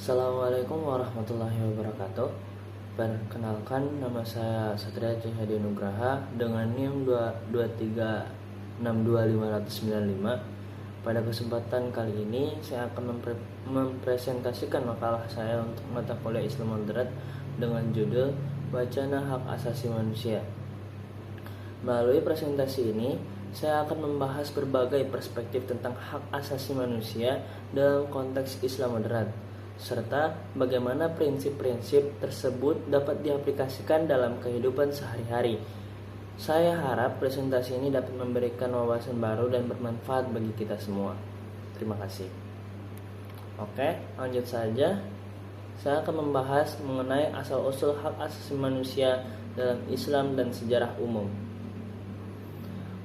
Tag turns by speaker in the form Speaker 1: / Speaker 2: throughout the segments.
Speaker 1: Assalamualaikum warahmatullahi wabarakatuh. Perkenalkan, nama saya Satria Cahyadi Nugraha dengan NIM 223625595. Pada kesempatan kali ini saya akan mempresentasikan makalah saya untuk mata kuliah Islam Moderat dengan judul Wacana Hak Asasi Manusia. Melalui presentasi ini, saya akan membahas berbagai perspektif tentang hak asasi manusia dalam konteks Islam moderat, serta bagaimana prinsip-prinsip tersebut dapat diaplikasikan dalam kehidupan sehari-hari. Saya harap presentasi ini dapat memberikan wawasan baru dan bermanfaat bagi kita semua. Terima kasih. Oke, lanjut saja. Saya akan membahas mengenai asal-usul hak asasi manusia dalam Islam dan sejarah umum.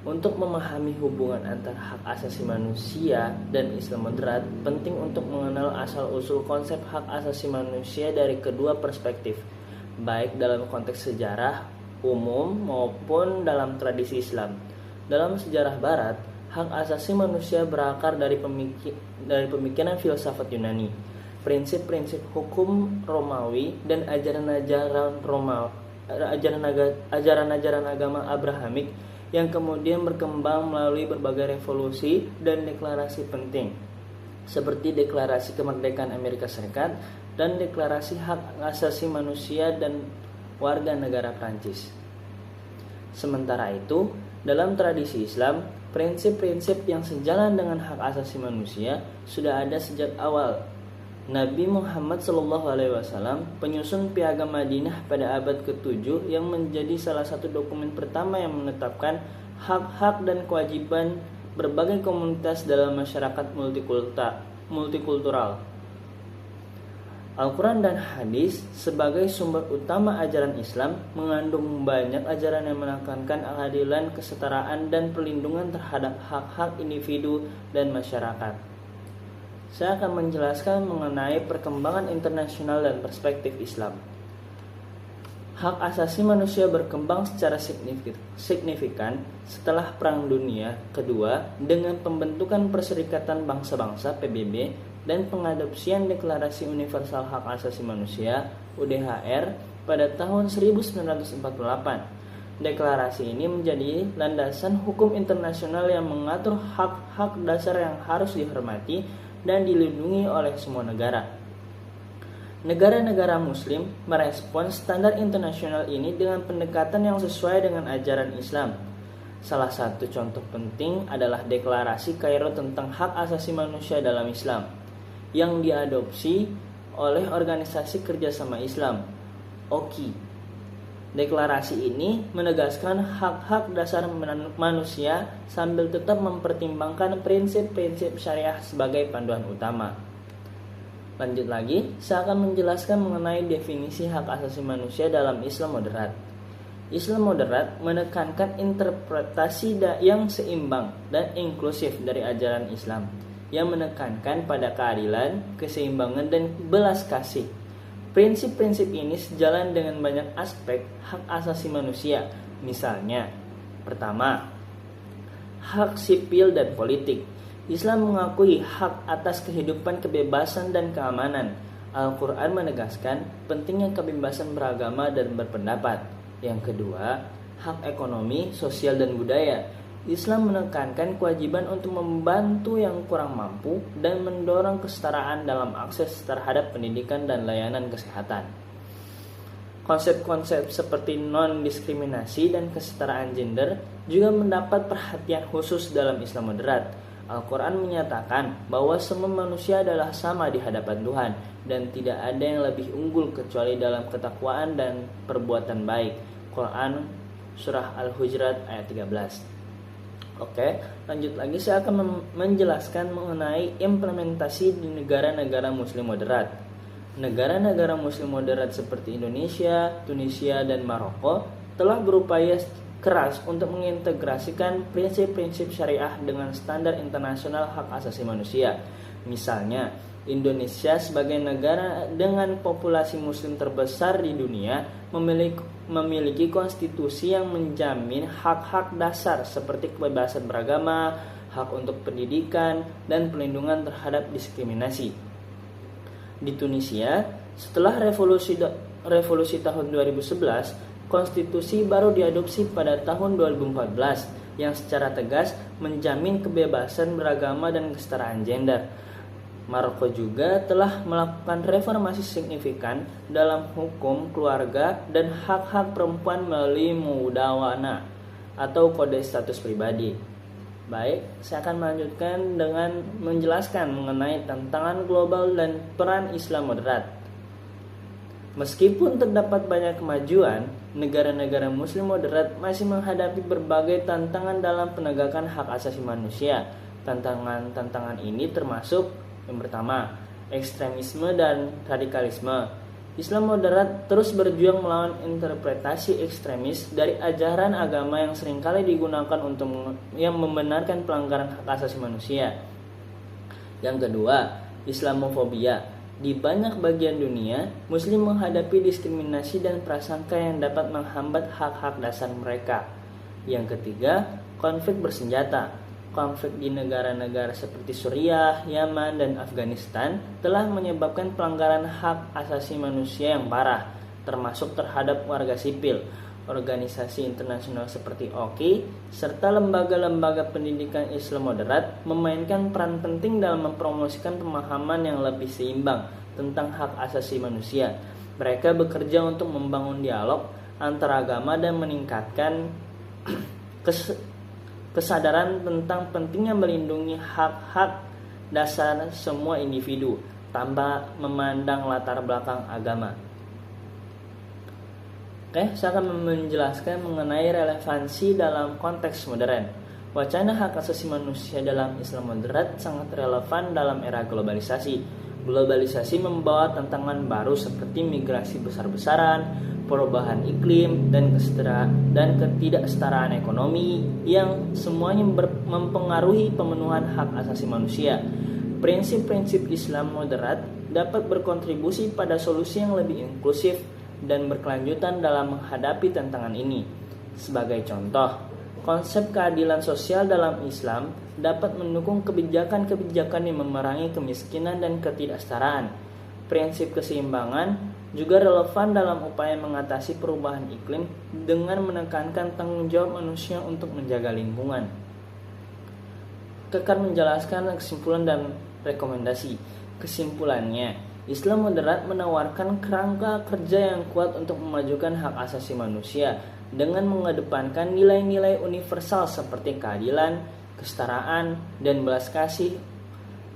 Speaker 1: Untuk memahami hubungan antara hak asasi manusia dan Islam moderat, penting untuk mengenal asal-usul konsep hak asasi manusia dari kedua perspektif, baik dalam konteks sejarah umum maupun dalam tradisi Islam. Dalam sejarah Barat, hak asasi manusia berakar dari pemikiran filsafat Yunani, prinsip-prinsip hukum Romawi, dan ajaran-ajaran agama Abrahamik yang kemudian berkembang melalui berbagai revolusi dan deklarasi penting, seperti Deklarasi Kemerdekaan Amerika Serikat dan Deklarasi Hak Asasi Manusia dan Warga Negara Prancis. Sementara itu, dalam tradisi Islam, prinsip-prinsip yang sejalan dengan hak asasi manusia sudah ada sejak awal. Nabi Muhammad SAW, penyusun Piagam Madinah pada abad ke-7 yang menjadi salah satu dokumen pertama yang menetapkan hak-hak dan kewajiban berbagai komunitas dalam masyarakat multikultural. Al-Quran dan hadis sebagai sumber utama ajaran Islam mengandung banyak ajaran yang menekankan keadilan, kesetaraan, dan perlindungan terhadap hak-hak individu dan masyarakat. Saya akan menjelaskan mengenai perkembangan internasional dan perspektif Islam. Hak asasi manusia berkembang secara signifikan setelah Perang Dunia Kedua dengan pembentukan Perserikatan Bangsa-Bangsa (PBB) dan pengadopsian Deklarasi Universal Hak Asasi Manusia (UDHR) pada tahun 1948. Deklarasi ini menjadi landasan hukum internasional yang mengatur hak-hak dasar yang harus dihormati dan dilindungi oleh semua negara. Negara-negara Muslim merespons standar internasional ini dengan pendekatan yang sesuai dengan ajaran Islam. Salah satu contoh penting adalah Deklarasi Kairo tentang Hak Asasi Manusia dalam Islam, yang diadopsi oleh Organisasi Kerjasama Islam (OKI). Deklarasi ini menegaskan hak-hak dasar manusia sambil tetap mempertimbangkan prinsip-prinsip syariah sebagai panduan utama. Lanjut lagi, saya akan menjelaskan mengenai definisi hak asasi manusia dalam Islam moderat. Islam moderat menekankan interpretasi yang seimbang dan inklusif dari ajaran Islam, yang menekankan pada keadilan, keseimbangan, dan belas kasih. Prinsip-prinsip ini sejalan dengan banyak aspek hak asasi manusia. Misalnya, pertama, hak sipil dan politik. Islam mengakui hak atas kehidupan, kebebasan, dan keamanan. Al-Quran menegaskan pentingnya kebebasan beragama dan berpendapat. Yang kedua, hak ekonomi, sosial, dan budaya. Islam menekankan kewajiban untuk membantu yang kurang mampu dan mendorong kesetaraan dalam akses terhadap pendidikan dan layanan kesehatan. Konsep-konsep seperti non-diskriminasi dan kesetaraan gender juga mendapat perhatian khusus dalam Islam moderat. Al-Quran menyatakan bahwa semua manusia adalah sama di hadapan Tuhan dan tidak ada yang lebih unggul kecuali dalam ketakwaan dan perbuatan baik. Quran Surah Al-Hujurat ayat 13. Oke, lanjut lagi saya akan menjelaskan mengenai implementasi di negara-negara Muslim moderat. Negara-negara Muslim moderat seperti Indonesia, Tunisia, dan Maroko telah berupaya keras untuk mengintegrasikan prinsip-prinsip syariah dengan standar internasional hak asasi manusia. Misalnya, Indonesia sebagai negara dengan populasi muslim terbesar di dunia memiliki konstitusi yang menjamin hak-hak dasar seperti kebebasan beragama, hak untuk pendidikan, dan perlindungan terhadap diskriminasi. Di Tunisia, setelah revolusi tahun 2011, konstitusi baru diadopsi pada tahun 2014 yang secara tegas menjamin kebebasan beragama dan kesetaraan gender. Maroko juga telah melakukan reformasi signifikan dalam hukum keluarga dan hak-hak perempuan melalui mudawana atau kode status pribadi. Baik, saya akan melanjutkan dengan menjelaskan mengenai tantangan global dan peran Islam moderat. Meskipun terdapat banyak kemajuan, negara-negara Muslim moderat masih menghadapi berbagai tantangan dalam penegakan hak asasi manusia. Tantangan ini termasuk yang pertama, ekstremisme dan radikalisme. Islam moderat terus berjuang melawan interpretasi ekstremis dari ajaran agama yang seringkali digunakan untuk yang membenarkan pelanggaran hak asasi manusia. Yang kedua, Islamofobia. Di banyak bagian dunia, Muslim menghadapi diskriminasi dan prasangka yang dapat menghambat hak-hak dasar mereka. Yang ketiga, konflik bersenjata. Konflik di negara-negara seperti Suriah, Yaman, dan Afghanistan telah menyebabkan pelanggaran hak asasi manusia yang parah, termasuk terhadap warga sipil. Organisasi internasional seperti OKI serta lembaga-lembaga pendidikan Islam moderat memainkan peran penting dalam mempromosikan pemahaman yang lebih seimbang tentang hak asasi manusia. Mereka bekerja untuk membangun dialog antar agama dan meningkatkan kesadaran tentang pentingnya melindungi hak-hak dasar semua individu tanpa memandang latar belakang agama. Oke, saya akan menjelaskan mengenai relevansi dalam konteks modern. Wacana hak asasi manusia dalam Islam moderat sangat relevan dalam era globalisasi. Globalisasi membawa tantangan baru seperti migrasi besar-besaran, perubahan iklim, dan ketidaksetaraan ekonomi yang semuanya mempengaruhi pemenuhan hak asasi manusia. Prinsip-prinsip Islam moderat dapat berkontribusi pada solusi yang lebih inklusif dan berkelanjutan dalam menghadapi tantangan ini. Sebagai contoh, konsep keadilan sosial dalam Islam dapat mendukung kebijakan-kebijakan yang memerangi kemiskinan dan ketidaksetaraan. Prinsip keseimbangan juga relevan dalam upaya mengatasi perubahan iklim dengan menekankan tanggung jawab manusia untuk menjaga lingkungan. Akan menjelaskan kesimpulan dan rekomendasi. Kesimpulannya, Islam moderat menawarkan kerangka kerja yang kuat untuk memajukan hak asasi manusia dengan mengedepankan nilai-nilai universal seperti keadilan, kesetaraan, dan belas kasih.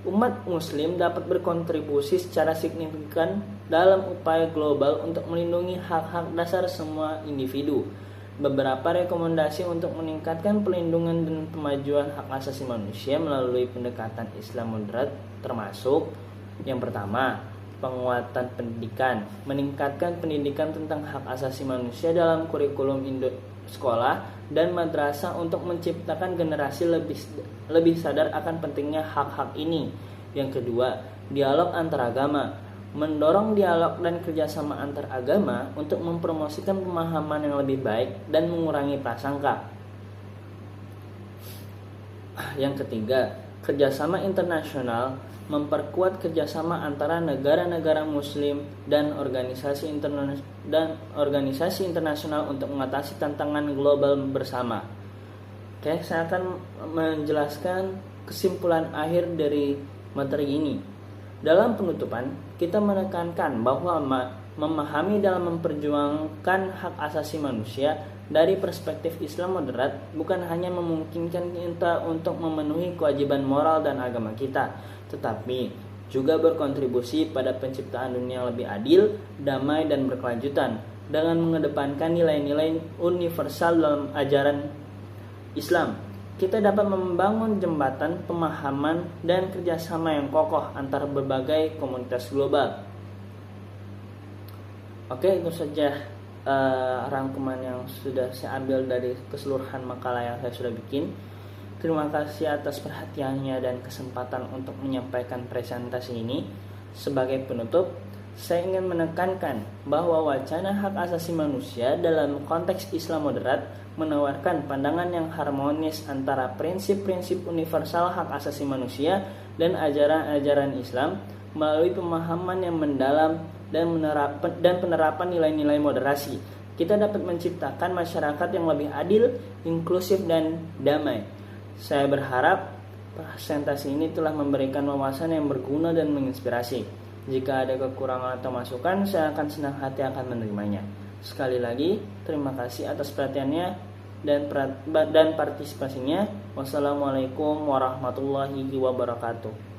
Speaker 1: Umat Muslim dapat berkontribusi secara signifikan dalam upaya global untuk melindungi hak-hak dasar semua individu. Beberapa rekomendasi untuk meningkatkan pelindungan dan pemajuan hak asasi manusia melalui pendekatan Islam moderat termasuk: yang pertama, penguatan pendidikan. Meningkatkan pendidikan tentang hak asasi manusia dalam kurikulum sekolah dan madrasah untuk menciptakan generasi lebih sadar akan pentingnya hak-hak ini. Yang kedua, dialog antar agama. Mendorong dialog dan kerjasama antar agama untuk mempromosikan pemahaman yang lebih baik dan mengurangi prasangka. Yang ketiga, kerjasama internasional. Memperkuat kerjasama antara negara-negara Muslim dan organisasi internasional untuk mengatasi tantangan global bersama. Oke, saya akan menjelaskan kesimpulan akhir dari materi ini. Dalam penutupan, kita menekankan bahwa memahami dalam memperjuangkan hak asasi manusia dari perspektif Islam moderat bukan hanya memungkinkan kita untuk memenuhi kewajiban moral dan agama kita, tetapi juga berkontribusi pada penciptaan dunia yang lebih adil, damai, dan berkelanjutan dengan mengedepankan nilai-nilai universal dalam ajaran Islam. Kita dapat membangun jembatan pemahaman dan kerjasama yang kokoh antar berbagai komunitas global. Oke, itu saja rangkuman yang sudah saya ambil dari keseluruhan makalah yang saya sudah bikin. Terima kasih atas perhatiannya dan kesempatan untuk menyampaikan presentasi ini. Sebagai penutup, saya ingin menekankan bahwa wacana hak asasi manusia dalam konteks Islam moderat menawarkan pandangan yang harmonis antara prinsip-prinsip universal hak asasi manusia dan ajaran-ajaran Islam melalui pemahaman yang mendalam dan penerapan nilai-nilai moderasi. Kita dapat menciptakan masyarakat yang lebih adil, inklusif, dan damai. Saya berharap presentasi ini telah memberikan wawasan yang berguna dan menginspirasi. Jika ada kekurangan atau masukan, saya akan senang hati akan menerimanya. Sekali lagi, terima kasih atas perhatiannya dan partisipasinya. Wassalamualaikum warahmatullahi wabarakatuh.